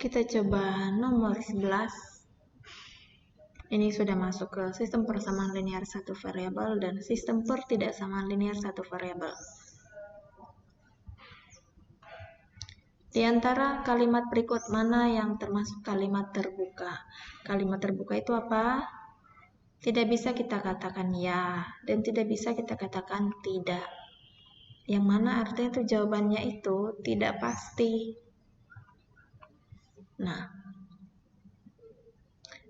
Kita coba nomor 11. Ini sudah masuk ke sistem persamaan linear satu variabel dan sistem pertidaksamaan linear satu variabel. Di antara kalimat berikut mana yang termasuk kalimat terbuka? Kalimat terbuka itu apa? Tidak bisa kita katakan ya dan tidak bisa kita katakan tidak. Yang mana artinya itu jawabannya itu tidak pasti. Nah,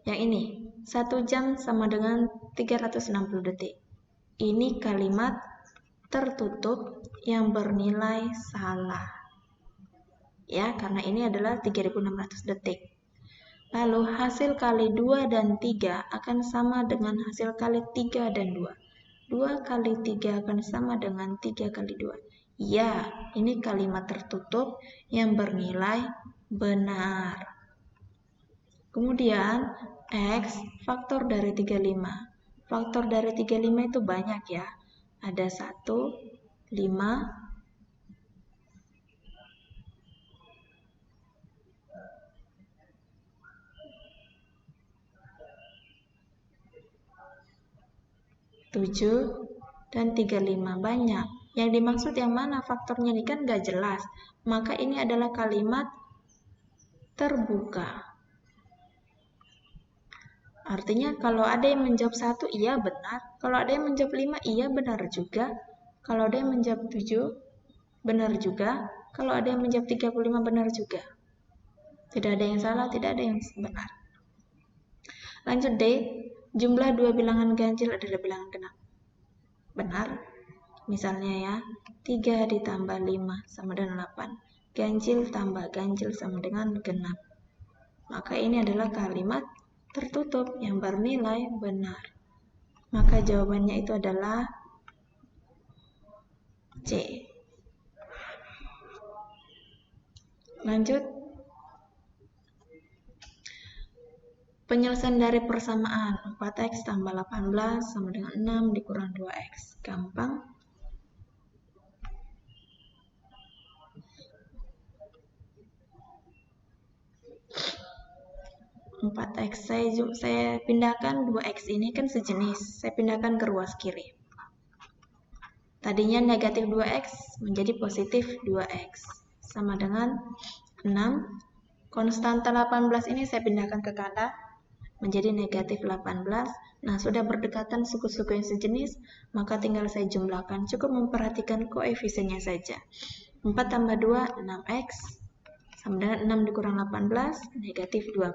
yang ini 1 jam sama dengan 360 detik. Ini kalimat tertutup yang bernilai salah. Ya, karena ini adalah 3600 detik. Lalu hasil kali 2 dan 3 akan sama dengan hasil kali 3 dan 2. 2 kali 3 akan sama dengan 3 kali 2. Ya, ini kalimat tertutup yang bernilai benar. Kemudian, X faktor dari 35. Faktor dari 35 itu banyak ya. Ada 1, 5, 7 dan 35 banyak. Yang dimaksud yang mana faktornya ini kan gak jelas. Maka ini adalah kalimat terbuka. Artinya kalau ada yang menjawab 1 iya benar. Kalau ada yang menjawab 5 iya benar juga. Kalau ada yang menjawab 7 benar juga. Kalau ada yang menjawab 35 benar juga. Tidak ada yang salah, tidak ada yang benar. Lanjut D. Jumlah dua bilangan ganjil adalah bilangan genap. Benar. Misalnya ya, 3 ditambah 5 sama dengan 8. Ganjil tambah ganjil sama dengan genap. Maka ini adalah kalimat tertutup yang bernilai benar. Maka jawabannya itu adalah C. Lanjut. Penyelesaian dari persamaan 4x tambah 18 sama dengan 6 dikurang 2x. Gampang. X saya pindahkan 2x ini kan sejenis. Saya pindahkan ke ruas kiri. Tadinya negatif 2x menjadi positif 2x. Sama dengan 6. Konstanta 18 ini saya pindahkan ke kanan menjadi negatif 18. Nah, sudah berdekatan suku-suku yang sejenis, maka tinggal saya jumlahkan. Cukup memperhatikan koefisiennya saja. 4 tambah 2, 6x. Sama dengan 6 dikurang 18, negatif 12.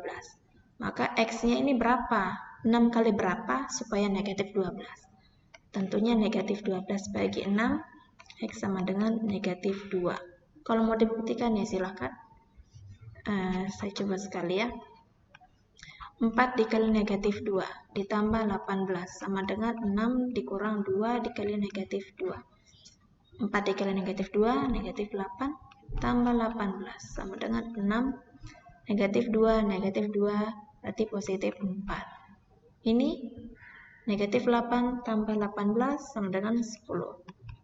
Maka x-nya ini berapa? 6 kali berapa supaya negatif 12? Tentunya negatif 12 bagi 6, x sama dengan negatif 2. Kalau mau dibuktikan ya silahkan. Saya coba sekali ya. 4 dikali negatif 2 ditambah 18 sama dengan 6 dikurang 2 dikali negatif 2. 4 dikali negatif 2, negatif 8, tambah 18 sama dengan 6, negatif 2, berarti positif 4. Ini negatif 8 tambah 18 sama dengan 10.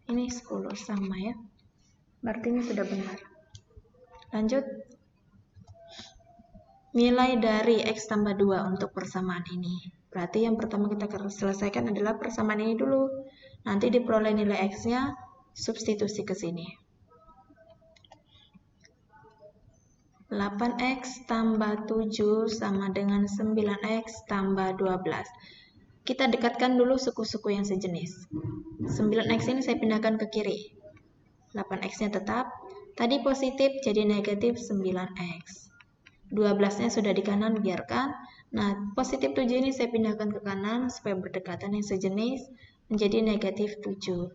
Ini 10 sama ya. Berarti ini sudah benar. Lanjut. Nilai dari X tambah 2 untuk persamaan ini. Berarti yang pertama kita selesaikan adalah persamaan ini dulu. Nanti diperoleh nilai X-nya, substitusi ke sini. 8X tambah 7 sama dengan 9X tambah 12. Kita dekatkan dulu suku-suku yang sejenis. 9X ini saya pindahkan ke kiri. 8X-nya tetap. Tadi positif jadi negatif 9X. 12-nya sudah di kanan, biarkan. Nah, positif 7 ini saya pindahkan ke kanan supaya berdekatan yang sejenis menjadi negatif 7.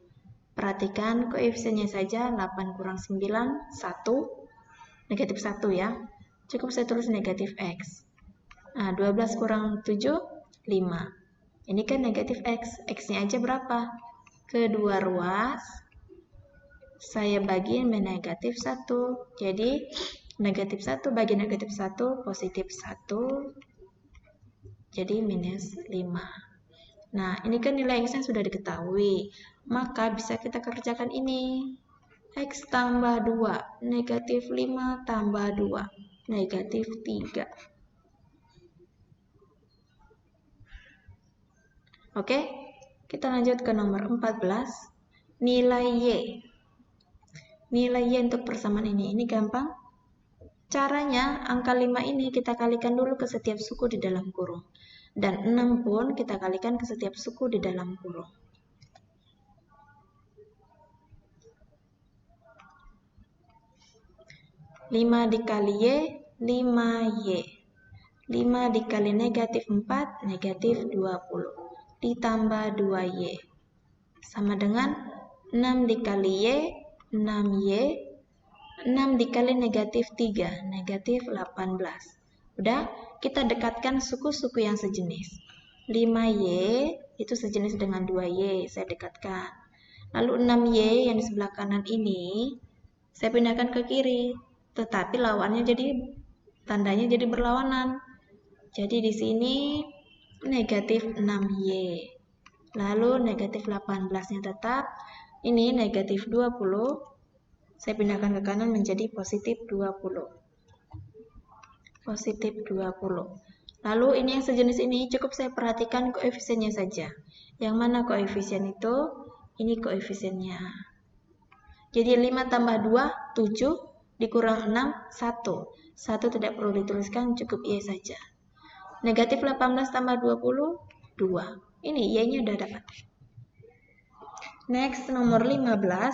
Perhatikan koefisiennya saja, 8 kurang 9, 1. Negatif 1 ya. Cukup saya tulis negatif X. Nah, 12 kurang 7, 5. Ini kan negatif X. X-nya aja berapa? Kedua ruas, saya bagi negatif 1. Jadi, negatif 1 bagi negatif 1, positif 1, jadi minus 5. Nah, ini kan nilai X-nya sudah diketahui, maka bisa kita kerjakan ini. X tambah 2, negatif 5 tambah 2. negatif 3. Oke, kita lanjut ke nomor 14. Nilai Y. Nilai Y untuk persamaan ini gampang. Caranya, angka 5 ini kita kalikan dulu ke setiap suku di dalam kurung. Dan 6 pun kita kalikan ke setiap suku di dalam kurung. 5 dikali Y, 5Y. 5 dikali negatif 4, negatif 20. Ditambah 2Y. Sama dengan 6 dikali Y, 6Y. 6 dikali negatif 3, negatif 18. Udah, kita dekatkan suku-suku yang sejenis. 5Y itu sejenis dengan 2Y, saya dekatkan. Lalu 6Y yang di sebelah kanan ini, saya pindahkan ke kiri. Tetapi lawannya jadi, tandanya jadi berlawanan. Jadi di sini negatif 6Y. Lalu negatif 18-nya tetap. Ini negatif 20. Saya pindahkan ke kanan menjadi positif 20. Positif 20. Lalu ini yang sejenis ini cukup saya perhatikan koefisiennya saja. Yang mana koefisien itu? Ini koefisiennya. Jadi 5 tambah 2, 7. Dikurang 6, 1. 1 tidak perlu dituliskan, cukup Y saja. Negatif 18 tambah 20, 2. Ini Y-nya udah dapat. Next, nomor 15.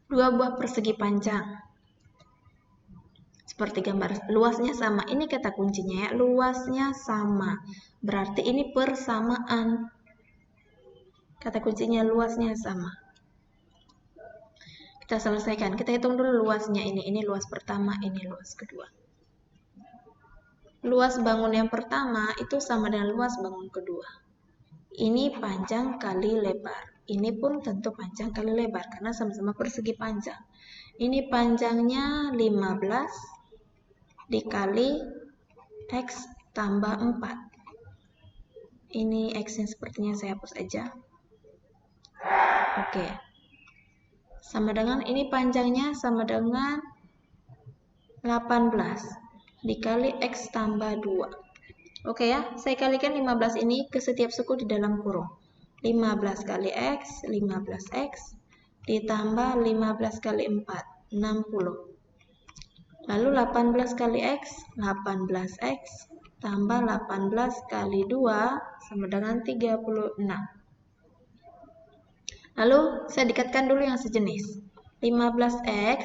2 buah persegi panjang. Seperti gambar, luasnya sama. Ini kata kuncinya ya, luasnya sama. Berarti ini persamaan. Kata kuncinya luasnya sama. Kita selesaikan. Kita hitung dulu luasnya ini. Ini luas pertama, ini luas kedua. Luas bangun yang pertama itu sama dengan luas bangun kedua. Ini panjang kali lebar. Ini pun tentu panjang kali lebar karena sama-sama persegi panjang. Ini panjangnya 15 dikali X tambah 4. Ini X-nya sepertinya saya hapus aja. Oke. Sama dengan, ini panjangnya sama dengan 18 dikali X tambah 2. Oke ya, saya kalikan 15 ini ke setiap suku di dalam kurung. 15 kali X, 15X, ditambah 15 kali 4, 60. Lalu 18 kali X, 18X, tambah 18 kali 2, sama dengan 36. Lalu, saya dekatkan dulu yang sejenis. 15X,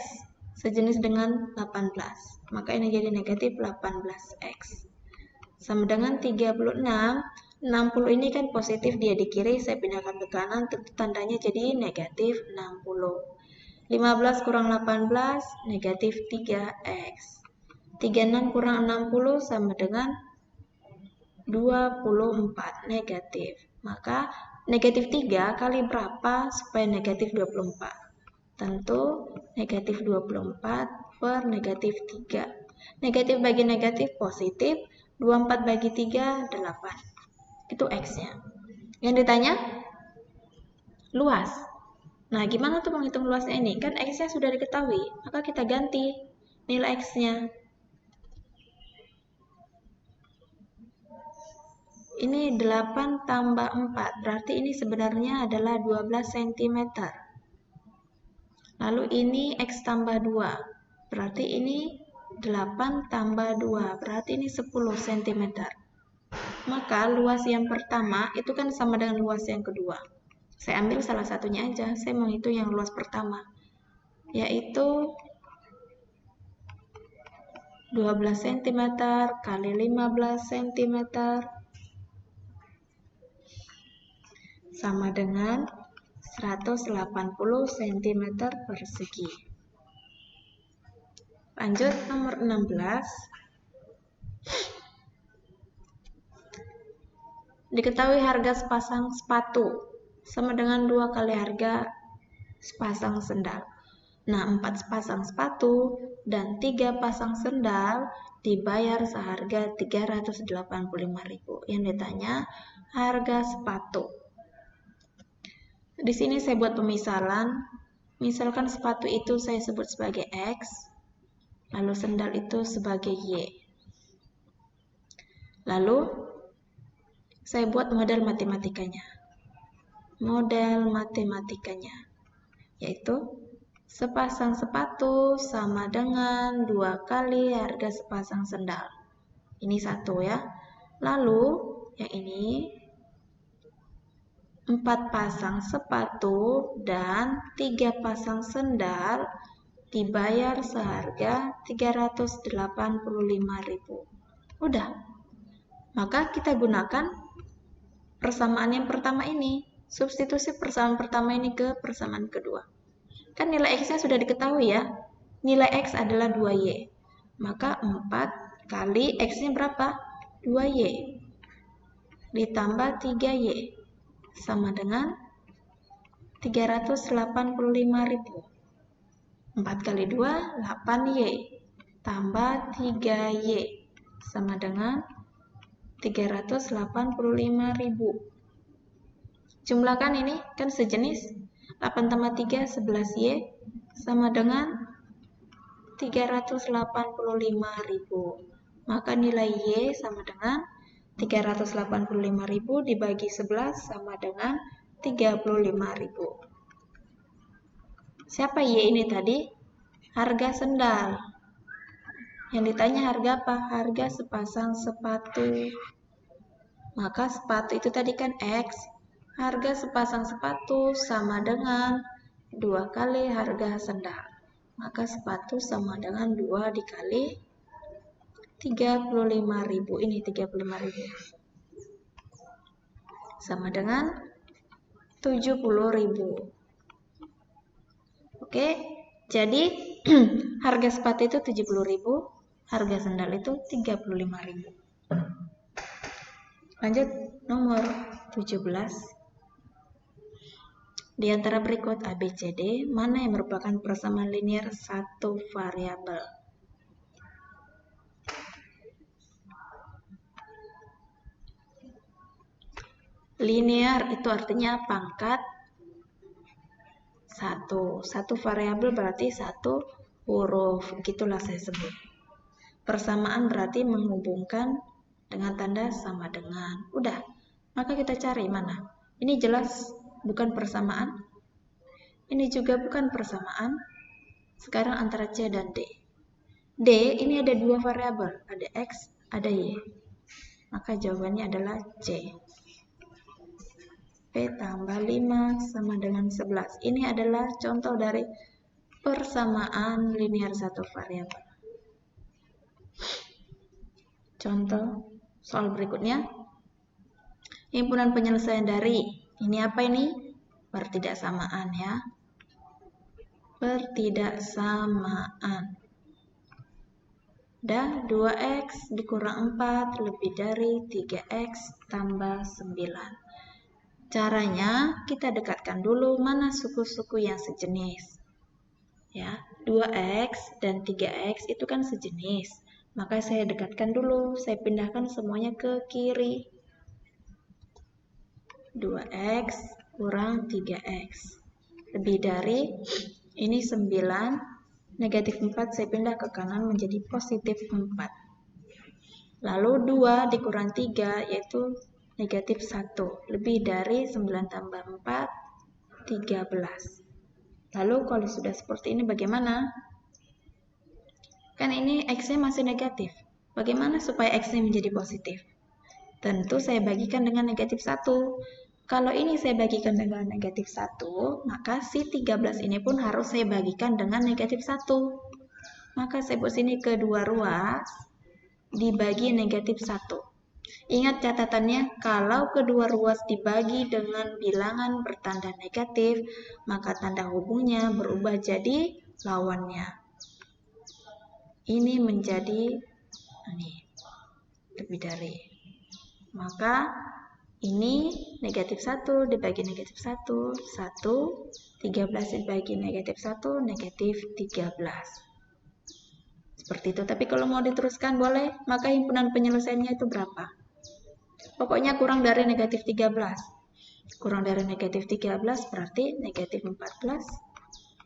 sejenis dengan 18. Maka ini jadi negatif 18X. Sama dengan 36. 60 ini kan positif, dia di kiri, saya pindahkan ke kanan, tentu tandanya jadi negatif 60. 15 kurang 18, negatif 3X. 36 kurang 60 sama dengan 24, negatif. Maka negatif 3 kali berapa supaya negatif 24? Tentu negatif 24 per negatif 3. Negatif bagi negatif positif, 24 bagi 3, 8. Itu X-nya. Yang ditanya, luas. Nah, gimana tuh menghitung luasnya ini? Kan X-nya sudah diketahui, maka kita ganti nilai X-nya. Ini 8 tambah 4, berarti ini sebenarnya adalah 12 cm. Lalu ini X tambah 2, berarti ini 8 tambah 2, berarti ini 10 cm. Maka luas yang pertama itu kan sama dengan luas yang kedua. Saya ambil salah satunya aja, saya menghitung yang luas pertama, yaitu 12 cm kali 15 cm sama dengan 180 cm persegi. Lanjut nomor 16. Diketahui harga sepasang sepatu sama dengan 2 kali harga sepasang sendal. Nah, 4 sepasang sepatu dan 3 pasang sendal dibayar seharga 385.000. Yang ditanya harga sepatu. Di sini saya buat pemisalan. Misalkan sepatu itu saya sebut sebagai X. lalu sendal itu sebagai Y. Lalu saya buat model matematikanya. Model matematikanya yaitu sepasang sepatu sama dengan 2 kali harga sepasang sendal. Ini satu ya. Lalu yang ini 4 pasang sepatu dan 3 pasang sendal dibayar seharga 385.000. Udah. Maka kita gunakan persamaan yang pertama ini. Substitusi persamaan pertama ini ke persamaan kedua. Kan nilai X-nya sudah diketahui ya. Nilai X adalah 2Y. Maka 4 kali X-nya berapa? 2Y. Ditambah 3Y. Sama dengan 385.000. 4 kali 2, 8Y. Tambah 3Y. Sama dengan 385.000. Jumlahkan ini, kan sejenis. 8 tambah 3, 11Y. Sama dengan 385.000. Maka nilai Y sama dengan 385.000 dibagi 11 sama dengan 35.000. Siapa Y ini tadi? Harga sendal. Yang ditanya harga apa? Harga sepasang sepatu. Maka sepatu itu tadi kan X. Harga sepasang sepatu sama dengan 2 kali harga sendal. Maka sepatu sama dengan 2 dikali 35.000. Ini 35.000. Sama dengan 70.000. Oke, jadi harga sepatu itu 70.000, harga sandal itu 35.000. Lanjut nomor 17. Di antara berikut ABCD, mana yang merupakan persamaan linear satu variabel? Linear itu artinya pangkat satu variabel berarti satu huruf, gitulah saya sebut. Persamaan berarti menghubungkan dengan tanda sama dengan. Udah, maka kita cari mana. Ini jelas bukan persamaan. Ini juga bukan persamaan. Sekarang antara C dan D. D ini ada dua variabel, ada X, ada Y. Maka jawabannya adalah C. P tambah 5 sama dengan 11. Ini adalah contoh dari persamaan linear satu variabel. Contoh soal berikutnya. Himpunan penyelesaian dari. Ini apa ini? Pertidaksamaan ya. Pertidaksamaan. Dan 2X dikurang 4 lebih dari 3X tambah 9. Caranya kita dekatkan dulu mana suku-suku yang sejenis. Ya, 2X dan 3X itu kan sejenis. Maka saya dekatkan dulu, saya pindahkan semuanya ke kiri. 2X kurang 3X. Lebih dari, ini 9, negatif 4 saya pindah ke kanan menjadi positif 4. Lalu 2 dikurang 3 yaitu negatif 1, lebih dari 9 tambah 4, 13. Lalu kalau sudah seperti ini bagaimana? Kan ini X-nya masih negatif. Bagaimana supaya X-nya menjadi positif? Tentu saya bagikan dengan negatif 1. Kalau ini saya bagikan dengan negatif 1, maka si 13 ini pun harus saya bagikan dengan negatif 1. Maka saya buat sini kedua ruas dibagi negatif 1. Ingat catatannya, kalau kedua ruas dibagi dengan bilangan bertanda negatif, maka tanda hubungnya berubah jadi lawannya. Ini menjadi lebih dari. Maka ini negatif 1 dibagi negatif 1, 13 dibagi negatif 1, negatif 13. Seperti itu, tapi kalau mau diteruskan boleh, maka himpunan penyelesaiannya itu berapa? Pokoknya kurang dari negatif 13. Kurang dari negatif 13 berarti negatif 14,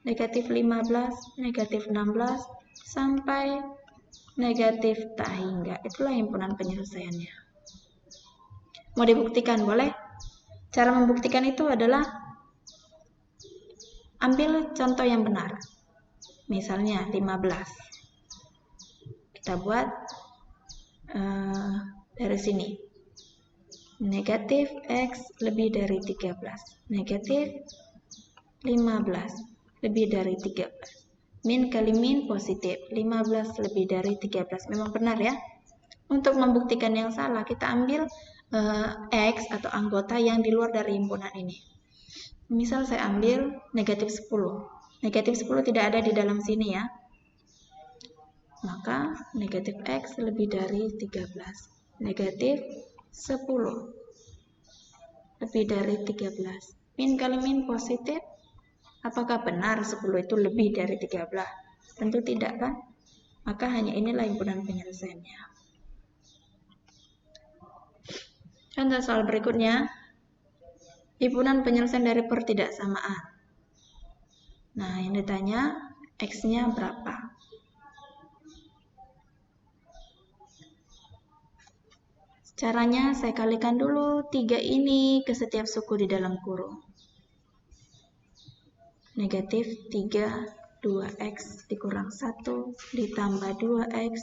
negatif 15, negatif 16, sampai negatif tak hingga. Itulah himpunan penyelesaiannya. Mau dibuktikan boleh? Cara membuktikan itu adalah ambil contoh yang benar. Misalnya 15. Kita buat dari sini. Negatif X lebih dari 13. Negatif 15 lebih dari 13. Min kali min positif. 15 lebih dari 13. Memang benar ya. Untuk membuktikan yang salah, kita ambil X atau anggota yang di luar dari himpunan ini. Misal saya ambil negatif 10. Negatif 10 tidak ada di dalam sini ya. Maka negatif X lebih dari 13. Negatif 10 lebih dari 13. Min kali min positif. Apakah benar 10 itu lebih dari 13? Tentu tidak kan? Maka hanya inilah himpunan penyelesaiannya. Contoh soal berikutnya. Himpunan penyelesaian dari pertidaksamaan. Nah, yang ditanya X-nya berapa? Caranya saya kalikan dulu 3 ini ke setiap suku di dalam kurung. Negatif 3 2x dikurang 1 ditambah 2x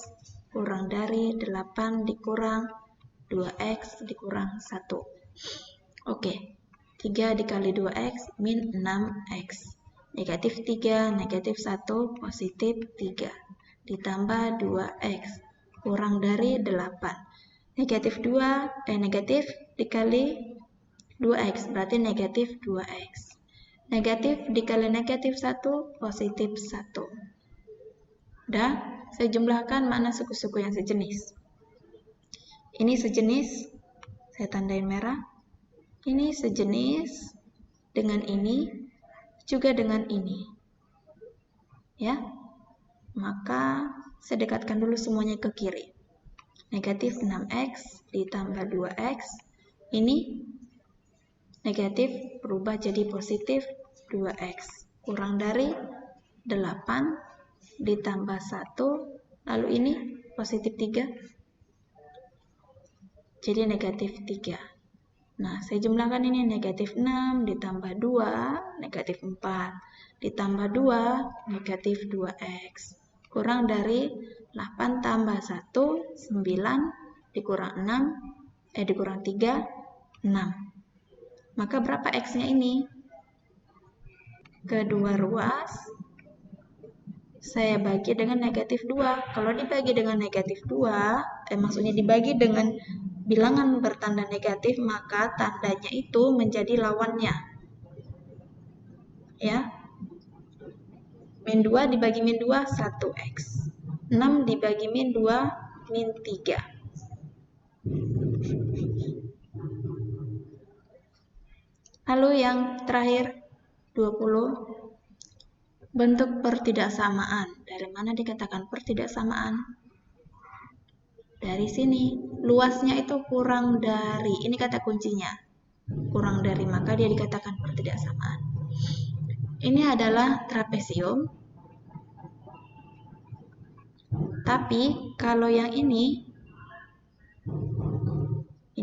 kurang dari 8 dikurang 2x dikurang 1. Oke, 3 dikali 2x min 6x. Negatif 3, negatif 1, positif 3. Ditambah 2x kurang dari 8. Negatif 2, negatif dikali 2x, berarti negatif 2x. Negatif dikali negatif 1, positif 1. Udah, saya jumlahkan mana suku-suku yang sejenis. Ini sejenis, saya tandain merah. Ini sejenis dengan ini, juga dengan ini. Ya, maka saya dekatkan dulu semuanya ke kiri. Negatif 6x ditambah 2x, ini negatif berubah jadi positif 2x, kurang dari 8 ditambah 1, lalu ini positif 3, jadi negatif 3. Nah, saya jumlahkan ini negatif 6 ditambah 2, negatif 4, ditambah 2, negatif 2x, kurang dari 8 tambah 1, 9, dikurang 6, dikurang 3, 6. Maka berapa X-nya ini? Kedua ruas, saya bagi dengan negatif 2. Kalau dibagi dengan negatif 2, maksudnya dibagi dengan bilangan bertanda negatif, maka tandanya itu menjadi lawannya. Ya. Min 2 dibagi min 2, 1x. 6 dibagi min 2, min 3. Lalu yang terakhir, 20. Bentuk pertidaksamaan. Dari mana dikatakan pertidaksamaan? Dari sini. Luasnya itu kurang dari, ini kata kuncinya. Kurang dari, maka dia dikatakan pertidaksamaan. Ini adalah trapesium. Tapi kalau yang ini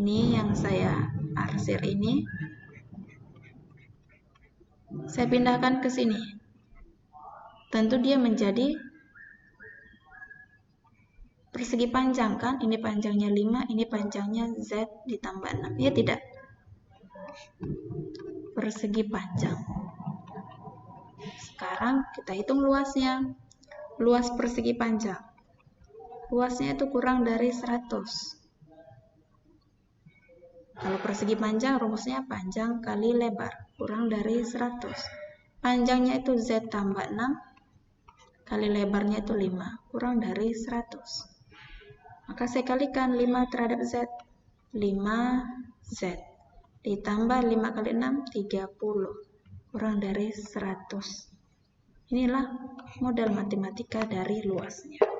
yang saya arsir ini, saya pindahkan ke sini. Tentu dia menjadi persegi panjang kan? Ini panjangnya 5, ini panjangnya Z ditambah 6. Ya tidak? Persegi panjang. Sekarang kita hitung luasnya. Luas persegi panjang. Luasnya itu kurang dari 100. Kalau persegi panjang, rumusnya panjang kali lebar. Kurang dari 100. Panjangnya itu Z tambah 6. Kali lebarnya itu 5. Kurang dari 100. Maka saya kalikan 5 terhadap Z. 5Z. Ditambah 5 kali 6, 30. Kurang dari 100. Inilah model matematika dari luasnya.